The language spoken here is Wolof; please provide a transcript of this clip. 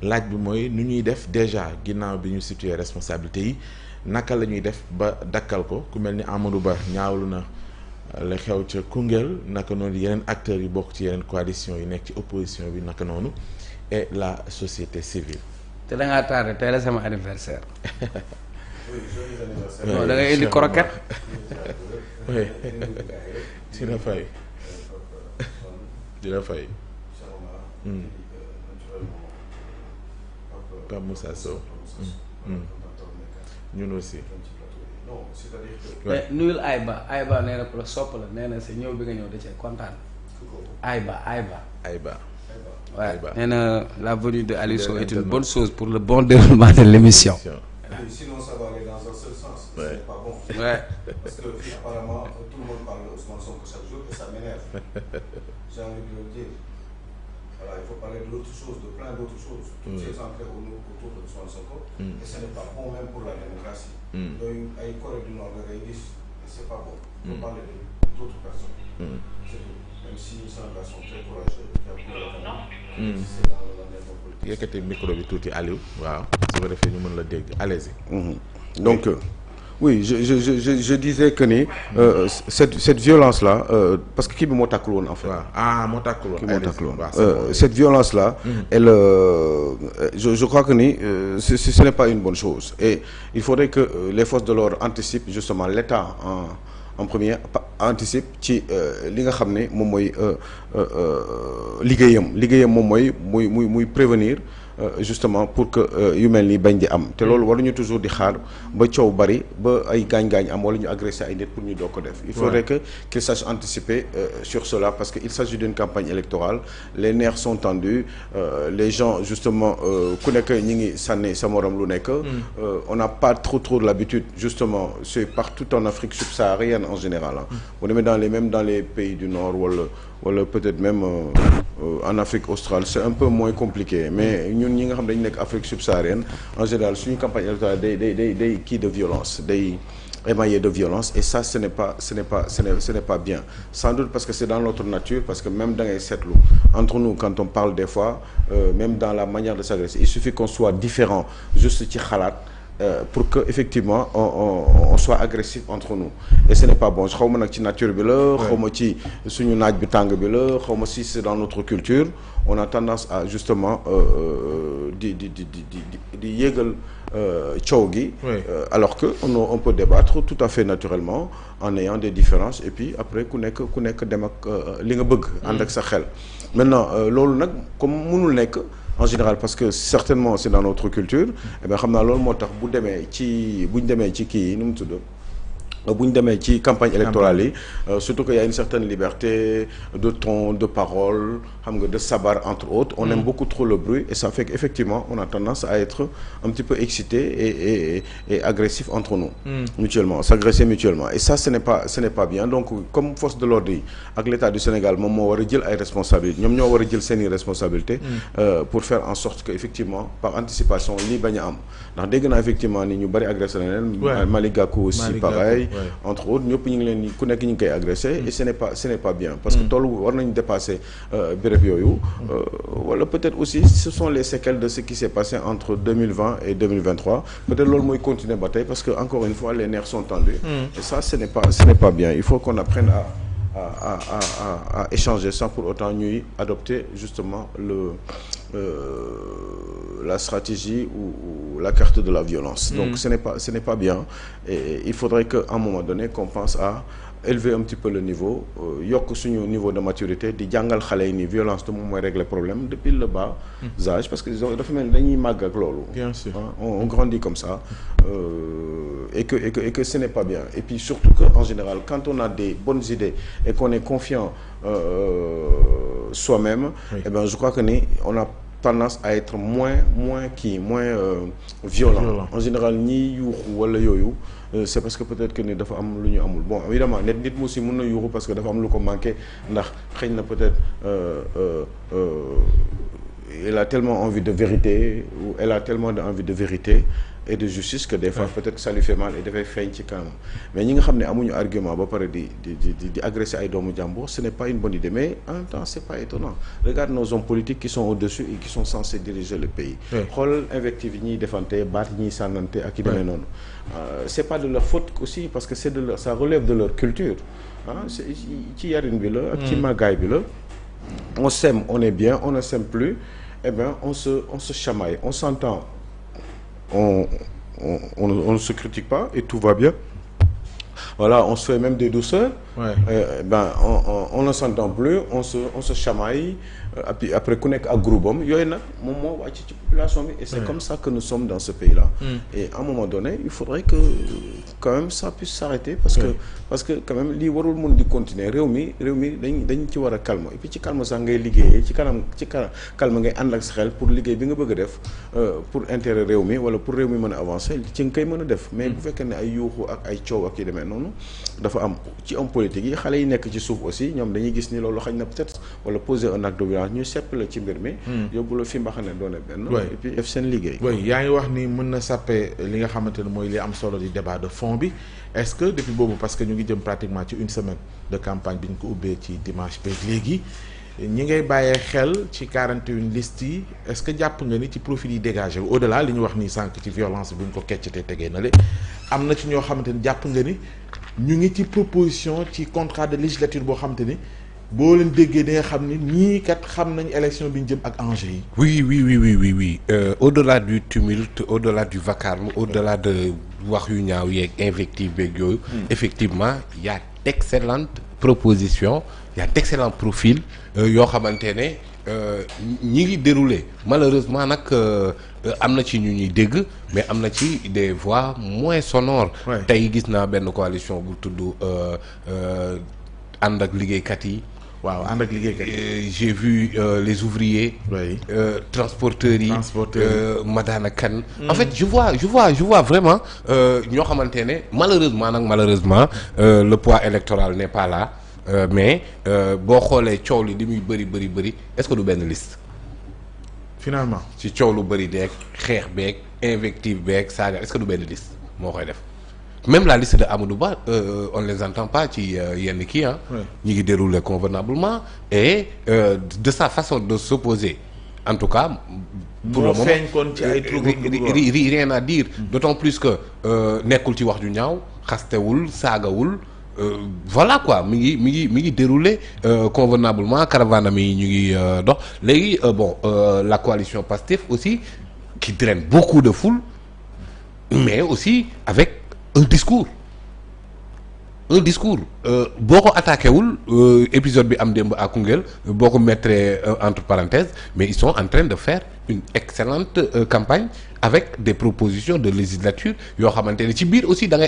laaj bi mooy nu ñuy def déjà ginnaaw bi ñu situé responsabilité yi naka la ñuy def ba dakkal ko ku mel ni Amadou Ba ñaawlu na la xew ca Koungheul naka noonu yeneen acteurs yu bokk ci yeneen coalition yi nekk ci opposition bi naka noonu et la société civile. te da ngaa tardé tey la sama anniversaire. oui joyeux anniversaire. non da ngay indi croquette. oui dina fay dina fay. Pape Moussa Sow. ñun aussi. non c'est-à-dire que. mais nuyul Ayba nee na ko la sopp la nee na sa ñëw bi nga ñëw da cee kontaan. Ayba. Ouais, nee na la venue de Aliou Sow est une bonne chose pour le bon déroulement de l'émission. Sinon ça va aller dans un seul sens. Ouais. C'est pas bon. Ouais. Parce que apparemment tout le monde parle de Ousmane Sonko chaque jour et ça m'énerve. J'ai envie de le dire. Voilà, il faut parler de l'autre chose, de plein d'autres choses. Toutes ces entrées autour de Ousmane Sonko. Et ce n'est pas bon même pour la démocratie. Donc ay Corée du Nord nga ngay gis et c'est pas bon. Il faut parler d'autres personnes. C'est tout. Même si c'est un garçon très courageux qui a pris le temps. C'est dans le langage politique. yëkkati micro bi tuuti Aliou waaw su ko defee ñu mën la dégg allez-y. Donc oui je disais que ni cette violence là parce que kii bi moo tàkkul woon en fait. waaw moo tàkkul woon. kii moo tàkkul woon cette violence là. elle je crois que ni ce n'est pas une bonne chose et il faudrait que les forces de l'ordre anticipent justement l'État en premier anticipe ci li nga xam ne moom mooy liggéeyam moom mooy muy prévenir justement pour que yu mel ni bañ di am te loolu waruñu toujours di xaar ba coow bari ba ay gaañ-gaañ am wala ñu agressé ay nit pour ñu doog ko def. Il faudrait que qu'il sache anticiper sur cela parce que il s'agit d'une campagne électorale les nerfs sont tendus les gens justement ku nekk ñi ngi sànni sa morom lu nekk. On n'a pas trop l'habitude justement c'est partout en Afrique subsaharienne en général bu demee dans les pays du Nord wala peut-être même en Afrique australe c'est un peu moins compliqué mais ñun ñi nga xam dañu nekk Afrique subsaharienne en général suñu campagne électorale day kii de violence day émaillé de violence et ça ce n'est pas bien sans doute parce que c'est dans notre nature parce que même da ngay seetlu entre nous quand on parle des fois même dans la manière de s'agresser il suffit qu'on soit différent juste ci xalaat pour que effectivement on soit agressif entre nous et ce n'est pas bon xaw ma nag ci nature bi la xaw ma ci suñu naaj bi tàng bi la xaw ma si c'est dans notre culture on a tendance à justement di yéegal coow gi alors que on peut débattre tout à fait naturellement en ayant des différences et puis après ku nekk dem ak li nga bëgg ànd ak sa xel maintenant loolu nag comme mënul nekk en général parce que certainement c'est dans notre culture eh bien xam naa loolu moo tax bu ñu demee ci kii yi nu mu tudd bu ñu demee ci campagne électorale yi surtout que y a une certaine liberté de ton de parole xam nga de sabar entre autres on aime beaucoup trop le bruit et ça fait qu'effectivement on a tendance à être un petit peu excité et agressif entre nous mutuellement s'agresser mutuellement et ça ce n'est pas bien donc comme force de l'ordre yi ak l'État du Sénégal moom moo war a jël ay responsabilités ñoom ñoo war a jël seeni responsabilités pour faire en sorte que effectivement par anticipation lii bañ a am ndax dégg naa effectivement ni ñu bari agressé na leen Malick Gakou aussi pareil entre autres ñëpp ñu ngi leen ni ku nekk ñu ngi koy agressé et ce n'est pas bien parce que toolu war nañu dépasser béréb yooyu wala peut-être aussi ce sont les séquelles de ce qui s'est passé entre 2020 et 2023 peut-être loolu mooy continuer ba tey parce que encore une fois les nerfs sont tendus et ça ce n'est pas bien il faut qu'on apprenne à échanger sans pour autant ñuy adopter justement la stratégie ou la carte de la violence donc ce n'est pas bien et il faudrait qu'à un moment donné qu'on pense à élever un petit peu le niveau yokk suñu niveau de maturité di jàngal xale yi ni violence te moom mooy régler problème depuis le bas âge parce que dafa mel ni dañuy màgg ak loolu bien sûr on grandit comme ça et que ce n'est pas bien et puis surtout que en général quand on a des bonnes idées et qu'on est confiant soi-même eh ben je crois que ni on a tendance à être moins violent en général ñi yuuxu wala yooyu c'est parce que peut-être que ni dafa am lu ñu amul bon évidemment nit mu aussi mën na yuuxu parce que dafa am lu ko manqué ndax xëy na peut-être il a tellement envie de vérité ou elle a tellement envie de vérité et de justice que des fois peut-être que ça lui fait mal et dafay feeñ ci kanam mais ñi nga xam ne amuñu argument ba pare di agresser ay doomu jàmbur ce n'est pas une bonne idée mais en même temps c'est pas étonnant regarde nos hommes politiques qui sont au-dessus et qui sont censés diriger le pays xool invective yi ñuy defante baat yi ñuy sànnante ak yi demee noonu c'est pas de leur faute aussi parce que c'est de leur ça relève de leur culture ci yarin bi la ak ci màggaay bi la on s'aime on est bien on ne s'aime plus eh bien on se chamaille on s'entend on ne se critique pas et tout va bien voilà on se fait même des douceurs on ne s'entend plus on se chamaille après ku nekk ak groupe am yooyu nag moom moo wàcc ci population bi et c'est comme ça que nous sommes dans ce pays là et à un moment donné il faudrait que quand même ça puisse s'arrêter parce que quand même lii warul mun di continuer réew mi dañ ci war a calme et puis ci calme sax ngay liggéeyee ci calme ngay ànd ak sa xel pour liggéey bi nga bëgg a def pour intérêt réew mi wala pour réew mi mën a avancer ci nga koy mën a def mais bu fekkee ne ay yuuxu ak ay coow ak yi demee noonu dafa am ci homme politique yi xale yi nekk ci suuf aussi ñoom dañuy gis ni loolu xañ na peut-être wala poser un acte de violence ñu sepp la ci mbir mi yóbbu la fi mbaxane doone benn et puis def seen liggéey yaa ngi wax ni mën na sàppe li nga xamante ne mooy li am solo di débat de fond bi est-ce que depuis boobu parce que ñu ngi jëm pratiquement ci une semaine de campagne bi ñu ko ubbee ci dimanche beeg léegi ñi ngay bàyyee xel ci 41 listes yi est-ce que jàpp nga ni ci profil yi dégagé au-delà li ñu wax nii sànq ci violence bi ñu ko keccatee tegee na le am na ci ñoo xamante ni jàpp nga ni ñu ngi ci proposition ci contrat de législature boo xamante ni boo leen déggee di nga xam ni ñii kat xam nañ élection bi ñu jëm ak enjeu yi. oui. Au-delà du tumulte au-delà du vacarme au-delà de wax yu ñaaw yeeg invective beeg yooyu. Effectivement il y a d'excellentes propositions il y a d'excellents profils yoo xamante ne ñi ngi dérouler malheureusement nag am na ci ñu ñuy dégg mais am na ci des voix moins sonores. tey gis naa benn coalition bu tudd ànd ak liggéeykat yi. waaw ànd ak liggéeykat yi. J'ai vu les ouvriers. transporteurs yi. Madana Kane. En fait je vois vraiment ñoo xamante ne malheureusement le poids électoral n'est pas là mais boo xoolee coow li muy bëri est-ce que du benn liste. finalement ci coow lu bëri deeg xeex beeg invective beeg saaga est-ce que du benn liste moo koy def. Même la liste de Amadou Ba on ne les entend pas ci yenn kii ñi ngi dérouler convenablement et de sa façon de s'opposer en tout cas pour le moment kon ci ay rien à dire d'autant plus que nekkul ci wax ju ñaaw xastewul saagawul voilà quoi mi ngi dérouler convenablement caravane mi ñu ngi dox léegi la coalition Pastef aussi qui draine beaucoup de foule mais aussi avec un discours boo ko attaqué wul épisode bi am démb à Koungheul boo ko mettre entre parenthèses mais ils sont en train de faire une excellente campagne avec des propositions de législature yoo xamante ne ci biir aussi da ngay